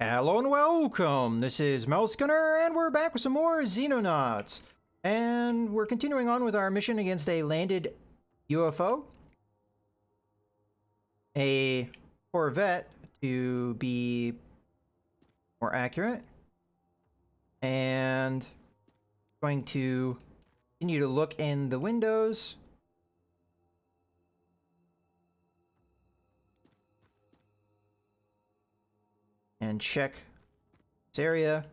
Hello and welcome! This is Gunner, and we're back with some more Xenonauts. And we're continuing on with our mission against a landed UFO. A Corvette, to be more accurate. And going to continue to look in the windows. And check this area.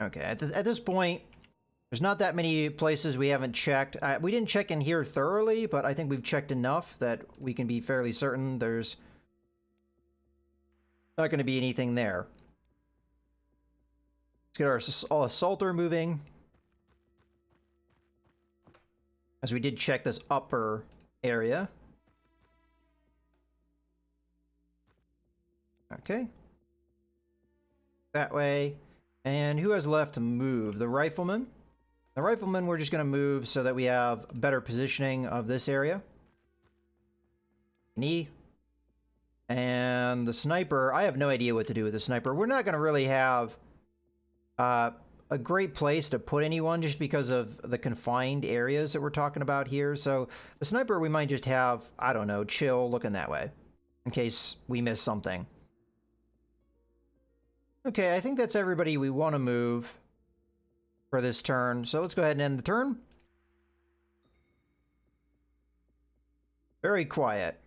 Okay, at this point, there's not that many places we haven't checked. We didn't check in here thoroughly, but I think we've checked enough that we can be fairly certain there's not going to be anything there. Let's get our assaulter moving, as we did check this upper area. Okay. That way. And who has left to move? The rifleman. The rifleman we're just going to move so that we have better positioning of this area. Knee. And the sniper, I have no idea what to do with the sniper. We're not going to really have a great place to put anyone just because of the confined areas that we're talking about here. So the sniper we might just have, I don't know, chill looking that way in case we miss something. Okay, I think that's everybody we want to move for this turn. So let's go ahead and end the turn. Very quiet.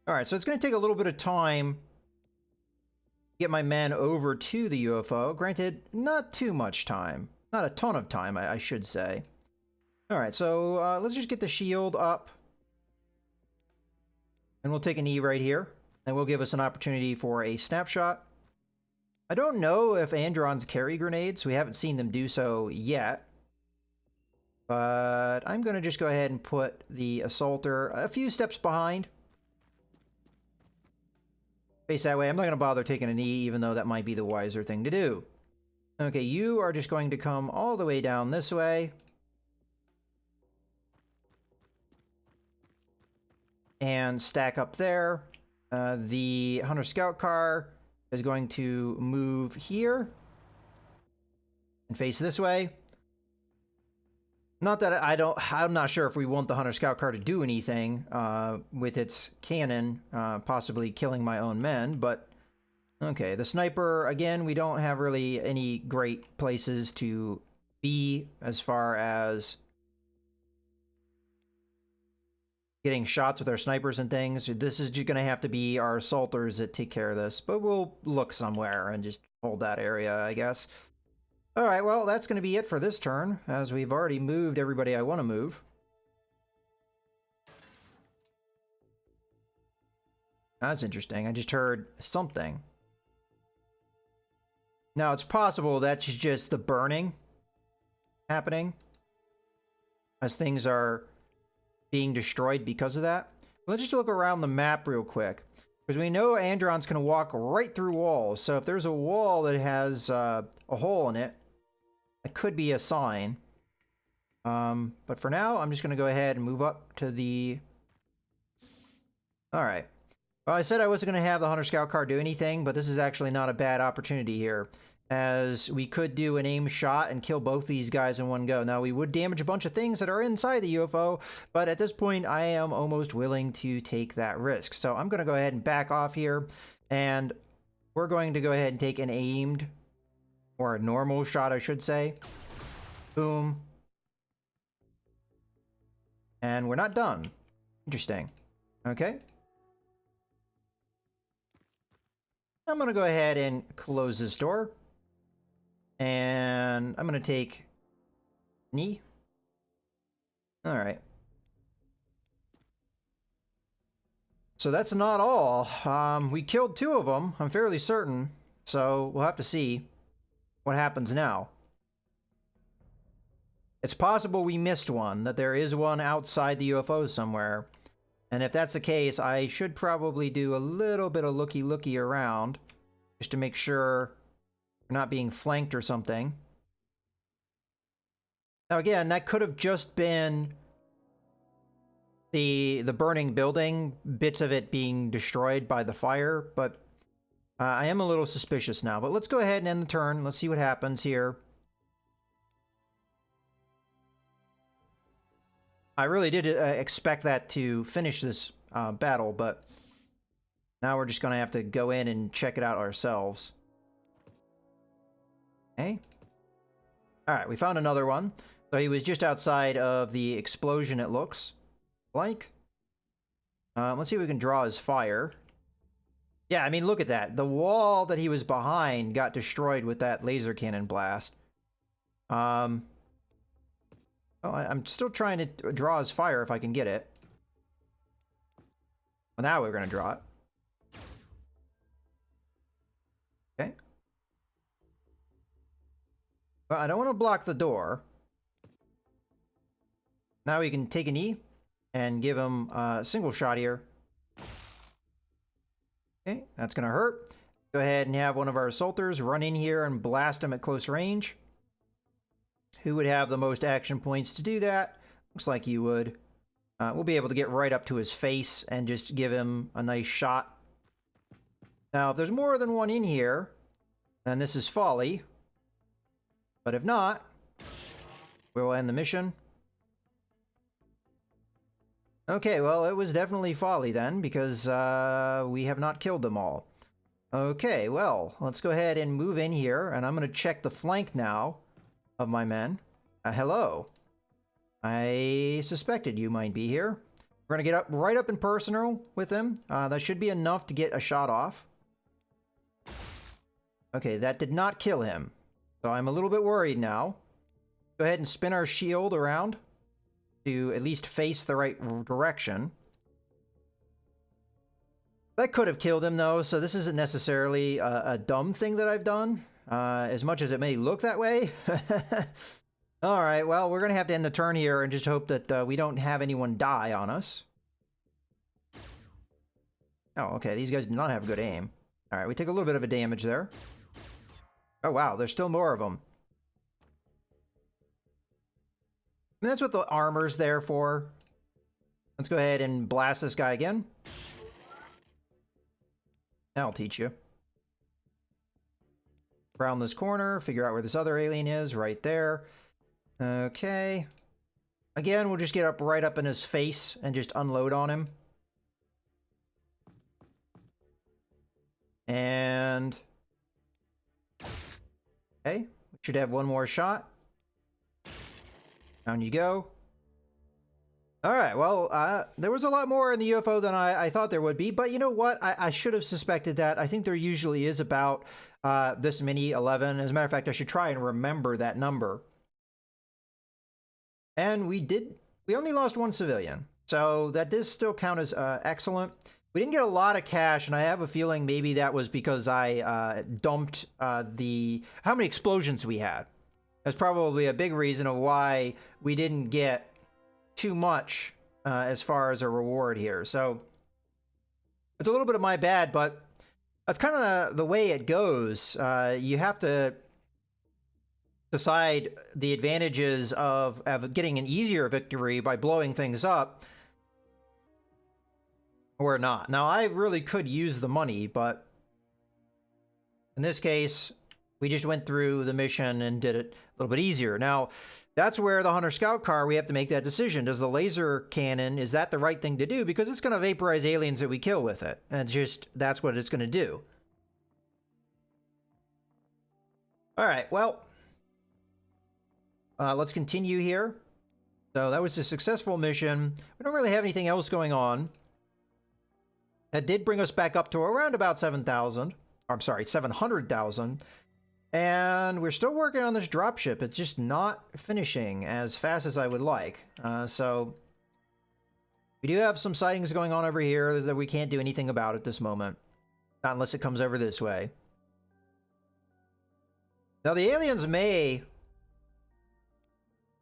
Alright, so it's going to take a little bit of time to get my men over to the UFO. Granted, not too much time. Not a ton of time, I should say. Alright, so let's just get the shield up. And we'll take a knee right here. And will give us an opportunity for a snapshot. I don't know if Androns carry grenades. We haven't seen them do so yet. But I'm going to just go ahead and put the assaulter a few steps behind. Face that way. I'm not going to bother taking a knee, even though that might be the wiser thing to do. Okay, you are just going to come all the way down this way. And stack up there. The Hunter Scout car is going to move here and face this way. Not that I'm not sure if we want the Hunter Scout car to do anything with its cannon, possibly killing my own men, but okay. The sniper, again, we don't have really any great places to be as far as getting shots with our snipers and things. This is just going to have to be our assaulters that take care of this. But we'll look somewhere and just hold that area, I guess. Alright, well, that's going to be it for this turn, as we've already moved everybody I want to move. That's interesting. I just heard something. Now, it's possible that's just the burning happening, as things are being destroyed because of that. Let's just look around the map real quick, because we know Andron's going to walk right through walls. So if there's a wall that has a hole in it, it could be a sign. But for now, I'm just going to go ahead and move up to the... Alright. Well, I said I wasn't going to have the Hunter Scout car do anything, but this is actually not a bad opportunity here, as we could do an aim shot and kill both these guys in one go. Now, we would damage a bunch of things that are inside the UFO, but at this point, I am almost willing to take that risk. So I'm going to go ahead and back off here, and we're going to go ahead and take an aimed, or a normal shot, I should say. Boom. And we're not done. Interesting. Okay. I'm going to go ahead and close this door. And I'm going to take knee. All right. So that's not all. We killed 2 of them, I'm fairly certain. So we'll have to see what happens now. It's possible we missed one, that there is one outside the UFO somewhere. And if that's the case, I should probably do a little bit of looky-looky around, just to make sure we're not being flanked or something. Now again, that could have just been the burning building, bits of it being destroyed by the fire, but I am a little suspicious now. But let's go ahead and end the turn. Let's see what happens here. I really did expect that to finish this battle, but now we're just going to have to go in and check it out ourselves. Okay. All right, we found another one. So he was just outside of the explosion, it looks like. Let's see if we can draw his fire. Yeah, I mean, look at that. The wall that he was behind got destroyed with that laser cannon blast. Well, I'm still trying to draw his fire if I can get it. Well, now we're going to draw it. Okay. Well, I don't want to block the door. Now we can take a knee and give him a single shot here. Okay, that's going to hurt. Go ahead and have one of our assaulters run in here and blast him at close range. Who would have the most action points to do that? Looks like you would. We'll be able to get right up to his face and just give him a nice shot. Now, if there's more than one in here, then this is folly. But if not, we'll end the mission. Okay, well, it was definitely folly then, because we have not killed them all. Okay, well, let's go ahead and move in here, and I'm going to check the flank now of my men. Hello. I suspected you might be here. We're going to get right up and personal with him. That should be enough to get a shot off. Okay, that did not kill him. So I'm a little bit worried now. Go ahead and spin our shield around to at least face the right direction. That could have killed him, though, so this isn't necessarily a dumb thing that I've done, as much as it may look that way. Alright, well, we're going to have to end the turn here and just hope that we don't have anyone die on us. Oh, okay, these guys do not have good aim. Alright, we take a little bit of a damage there. Oh, wow, there's still more of them. And that's what the armor's there for. Let's go ahead and blast this guy again. I'll teach you. Around this corner, figure out where this other alien is, right there. Okay. Again, we'll just get up right up in his face and just unload on him. And... okay, we should have one more shot. Down you go. Alright, well, there was a lot more in the UFO than I thought there would be, but you know what? I should have suspected that. I think there usually is about this many, 11. As a matter of fact, I should try and remember that number. And we only lost one civilian, so that does still count as excellent. We didn't get a lot of cash, and I have a feeling maybe that was because I dumped how many explosions we had. That's probably a big reason of why we didn't get too much as far as a reward here. So it's a little bit of my bad, but that's kind of the way it goes. You have to decide the advantages of getting an easier victory by blowing things up or not. Now, I really could use the money, but in this case, we just went through the mission and did it a little bit easier. Now, that's where the Hunter Scout car, we have to make that decision. Does the laser cannon, is that the right thing to do? Because it's going to vaporize aliens that we kill with it. And that's what it's going to do. All right, well, let's continue here. So that was a successful mission. We don't really have anything else going on. That did bring us back up to around about 7,000. I'm sorry, 700,000. And we're still working on this dropship. It's just not finishing as fast as I would like. So we do have some sightings going on over here that we can't do anything about at this moment. Not unless it comes over this way. Now the aliens may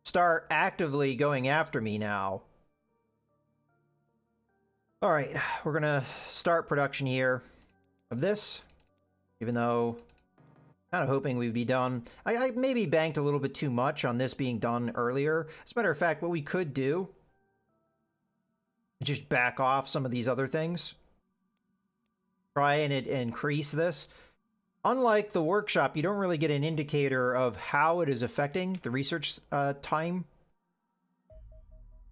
start actively going after me now. All right, we're gonna start production here of this, even though kind of hoping we'd be done. I maybe banked a little bit too much on this being done earlier. As a matter of fact, what we could do just back off some of these other things. Try and increase this. Unlike the workshop, you don't really get an indicator of how it is affecting the research time.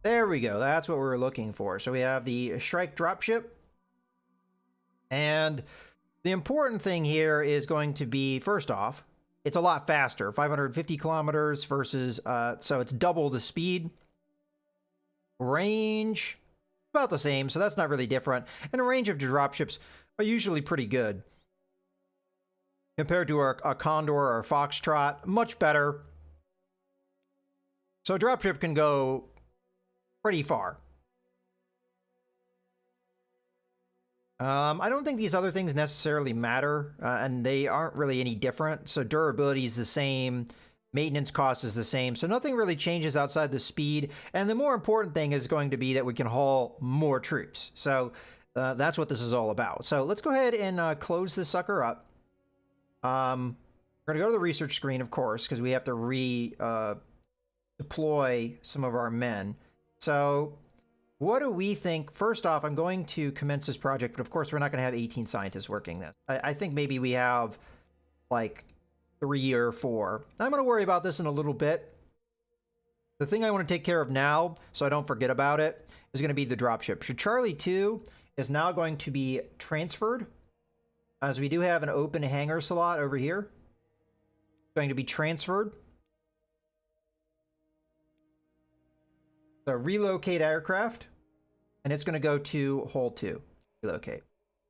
There we go. That's what we're looking for. So we have the strike dropship. And the important thing here is going to be, first off, it's a lot faster. 550 kilometers versus, so it's double the speed. Range, about the same, so that's not really different. And the range of dropships are usually pretty good. Compared to a Condor or a Foxtrot, much better. So a dropship can go pretty far. I don't think these other things necessarily matter, and they aren't really any different. So durability is the same, maintenance cost is the same, so nothing really changes outside the speed. And the more important thing is going to be that we can haul more troops. So that's what this is all about. So let's go ahead and close this sucker up. We're going to go to the research screen, of course, because we have to deploy some of our men. So what do we think? First off, I'm going to commence this project, but of course we're not going to have 18 scientists working this. I think maybe we have like 3 or 4. I'm going to worry about this in a little bit. The thing I want to take care of now, so I don't forget about it, is going to be the dropship. So Charlie 2 is now going to be transferred, as we do have an open hangar slot over here. It's going to be transferred. So relocate aircraft, and it's going to go to Hull 2. Relocate.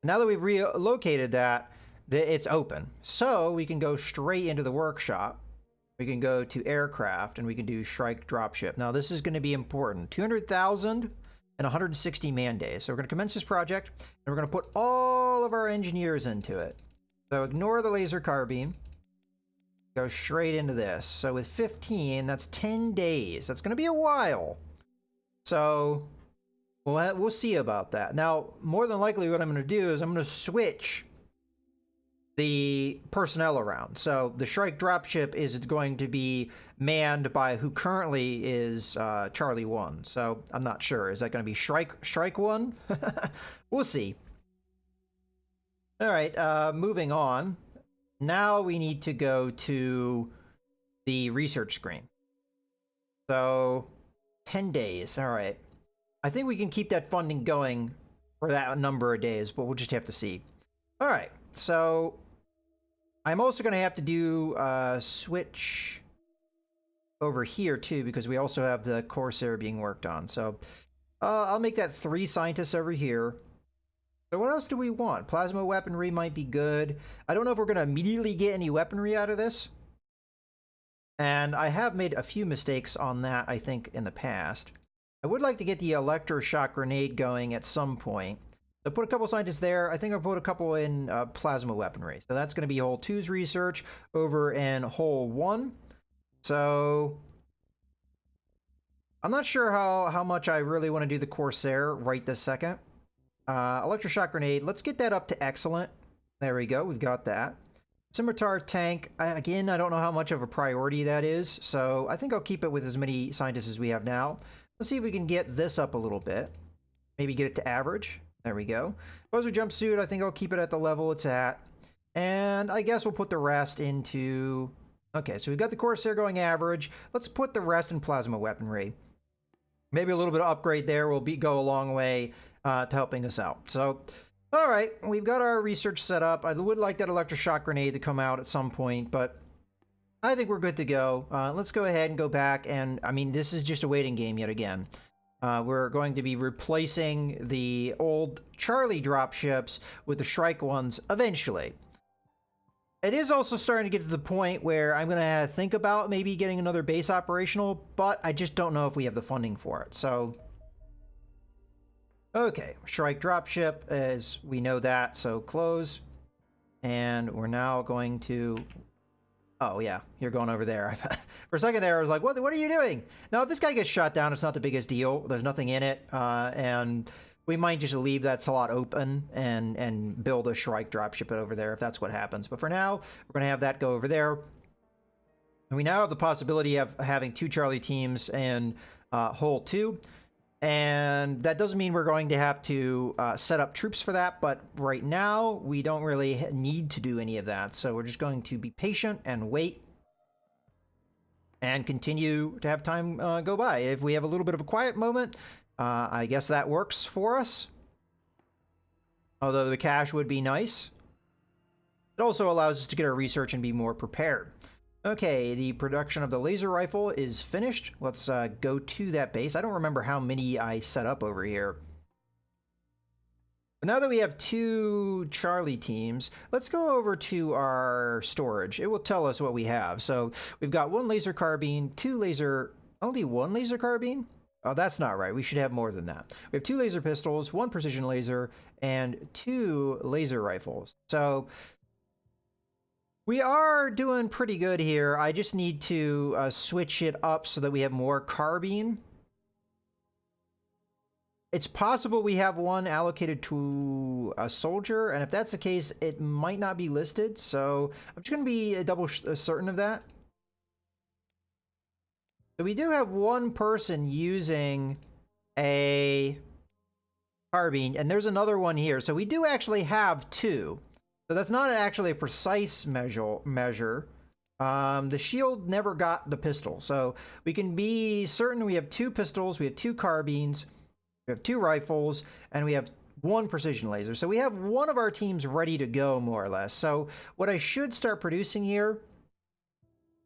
Now that we've relocated that, it's open. So we can go straight into the workshop. We can go to aircraft, and we can do strike dropship. Now this is going to be important. 200,000 and 160 man days. So we're going to commence this project, and we're going to put all of our engineers into it. So ignore the laser carbine. Go straight into this. So with 15, that's 10 days. That's going to be a while. So we'll see about that. Now, more than likely what I'm going to do is I'm going to switch the personnel around. So the strike dropship is going to be manned by who currently is Charlie 1. So I'm not sure. Is that going to be Strike 1? We'll see. All right, moving on. Now we need to go to the research screen. So 10 days. All right. I think we can keep that funding going for that number of days, but we'll just have to see. All right. So I'm also going to have to do switch over here too, because we also have the Corsair being worked on. So I'll make that 3 scientists over here. So what else do we want? Plasma weaponry might be good. I don't know if we're going to immediately get any weaponry out of this. And I have made a few mistakes on that, I think, in the past. I would like to get the electroshock grenade going at some point. So put a couple scientists there. I think I'll put a couple in plasma weaponry. So that's going to be Hull 2's research over in Hull 1. So I'm not sure how much I really want to do the Corsair right this second. Electroshock grenade, let's get that up to excellent. There we go, we've got that. Scimitar tank, again, I don't know how much of a priority that is, so I think I'll keep it with as many scientists as we have now. Let's see if we can get this up a little bit. Maybe get it to average. There we go. Poser jumpsuit, I think I'll keep it at the level it's at. And I guess we'll put the rest into... Okay, so we've got the Corsair going average. Let's put the rest in plasma weaponry. Maybe a little bit of upgrade there will go a long way to helping us out. So... all right, we've got our research set up. I would like that electroshock grenade to come out at some point, but I think we're good to go. Let's go ahead and go back, and I mean, this is just a waiting game yet again. We're going to be replacing the old Charlie dropships with the Shrike ones eventually. It is also starting to get to the point where I'm going to think about maybe getting another base operational, but I just don't know if we have the funding for it, so... okay, Shrike dropship, as we know that, so close. And we're now going to... oh, yeah, you're going over there. For a second there, I was like, what are you doing? Now, if this guy gets shot down, it's not the biggest deal. There's nothing in it. And we might just leave that slot open and build a Shrike dropship over there if that's what happens. But for now, we're going to have that go over there. And we now have the possibility of having 2 Charlie teams in Hull 2. And that doesn't mean we're going to have to set up troops for that, but right now we don't really need to do any of that. So we're just going to be patient and wait and continue to have time go by. If we have a little bit of a quiet moment, I guess that works for us. Although the cash would be nice. It also allows us to get our research and be more prepared. Okay, the production of the laser rifle is finished. Let's go to that base. I don't remember how many I set up over here. But now that we have 2 Charlie teams, let's go over to our storage. It will tell us what we have. So we've got 1 laser carbine, 2 laser... Only 1 laser carbine? Oh, that's not right. We should have more than that. We have 2 laser pistols, 1 precision laser, and 2 laser rifles. So we are doing pretty good here. I just need to switch it up so that we have more carbine. It's possible we have 1 allocated to a soldier, and if that's the case, it might not be listed. So I'm just going to be double certain of that. So we do have 1 person using a carbine, and there's another one here. So we do actually have 2. So that's not actually a precise measure. The shield never got the pistol. So we can be certain we have 2 pistols, we have 2 carbines, we have 2 rifles, and we have 1 precision laser. So we have 1 of our teams ready to go, more or less. So what I should start producing here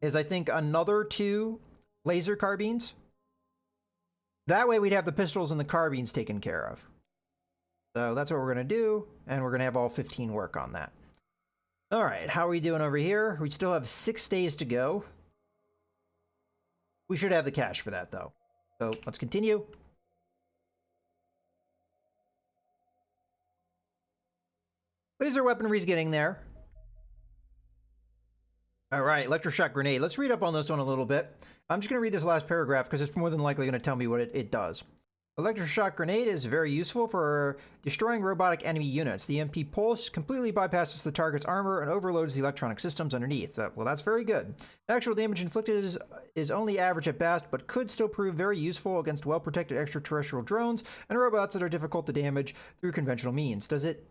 is, I think, another 2 laser carbines. That way we'd have the pistols and the carbines taken care of. So that's what we're going to do, and we're going to have all 15 work on that. All right, how are we doing over here? We still have 6 days to go. We should have the cash for that, though. So let's continue. Laser weaponry is getting there. All right, electroshock grenade. Let's read up on this one a little bit. I'm just going to read this last paragraph because it's more than likely going to tell me what it does. Electroshock grenade is very useful for destroying robotic enemy units. The EMP pulse completely bypasses the target's armor and overloads the electronic systems underneath. Well, that's very good. The actual damage inflicted is only average at best, but could still prove very useful against well-protected extraterrestrial drones and robots that are difficult to damage through conventional means. Does it...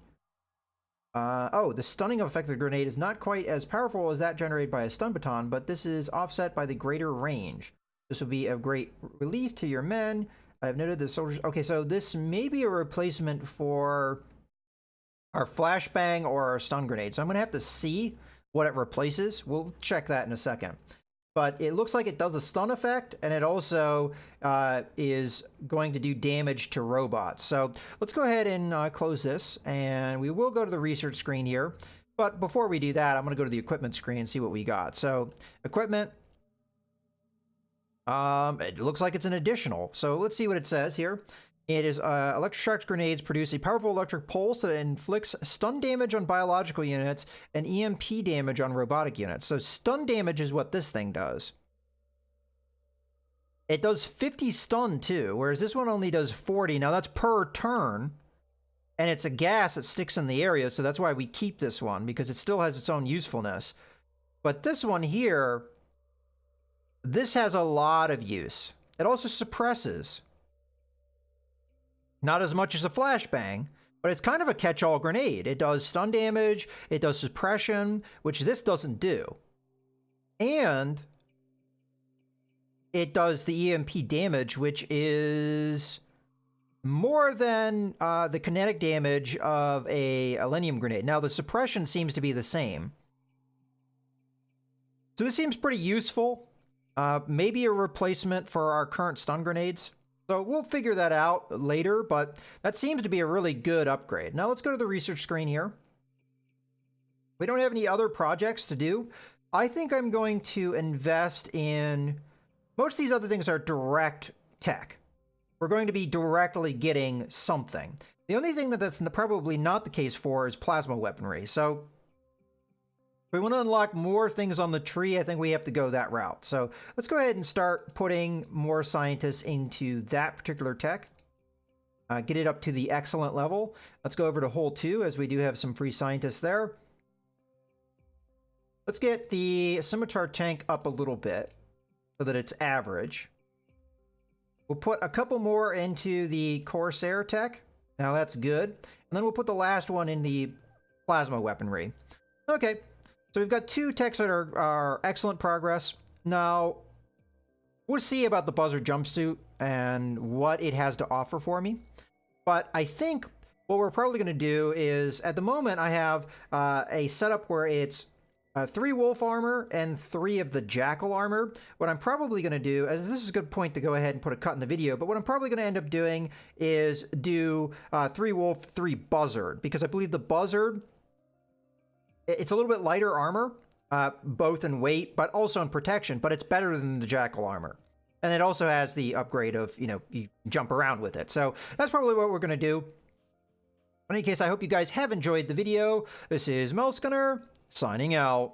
oh, the stunning effect of the grenade is not quite as powerful as that generated by a stun baton, but this is offset by the greater range. This will be of great relief to your men. I've noted the soldiers... Okay, so this may be a replacement for our flashbang or our stun grenade. So I'm going to have to see what it replaces. We'll check that in a second. But it looks like it does a stun effect, and it also is going to do damage to robots. So let's go ahead and close this, and we will go to the research screen here. But before we do that, I'm going to go to the equipment screen and see what we got. So equipment... it looks like it's an additional. So let's see what it says here. It is electroshock grenades produce a powerful electric pulse that inflicts stun damage on biological units and EMP damage on robotic units. So stun damage is what this thing does. It does 50 stun too, whereas this one only does 40. Now that's per turn, and it's a gas that sticks in the area, so that's why we keep this one, because it still has its own usefulness. But this one here... this has a lot of use. It also suppresses. Not as much as a flashbang, but it's kind of a catch-all grenade. It does stun damage, it does suppression, which this doesn't do. And it does the EMP damage, which is more than the kinetic damage of a Elenium grenade. Now, the suppression seems to be the same. So this seems pretty useful. Maybe a replacement for our current stun grenades. So we'll figure that out later, but that seems to be a really good upgrade. Now let's go to the research screen here. We don't have any other projects to do. I think I'm going to invest in... most of these other things are direct tech. We're going to be directly getting something. The only thing that's probably not the case for is plasma weaponry. So... if we want to unlock more things on the tree, I think we have to go that route. So let's go ahead and start putting more scientists into that particular tech. Get it up to the excellent level. Let's go over to Hole 2, as we do have some free scientists there. Let's get the scimitar tank up a little bit so that it's average. We'll put a couple more into the Corsair tech. Now that's good. And then we'll put the last one in the plasma weaponry. Okay, so we've got 2 techs that are excellent progress. Now, we'll see about the Buzzard jumpsuit and what it has to offer for me. But I think what we're probably going to do is, at the moment, I have a setup where it's 3 wolf armor and 3 of the jackal armor. What I'm probably going to do, as this is a good point to go ahead and put a cut in the video, but what I'm probably going to end up doing is do 3 wolf, 3 buzzard, because I believe the buzzard, it's a little bit lighter armor, both in weight, but also in protection, but it's better than the jackal armor. And it also has the upgrade of, you know, you jump around with it. So that's probably what we're going to do. In any case, I hope you guys have enjoyed the video. This is Melskinner, signing out.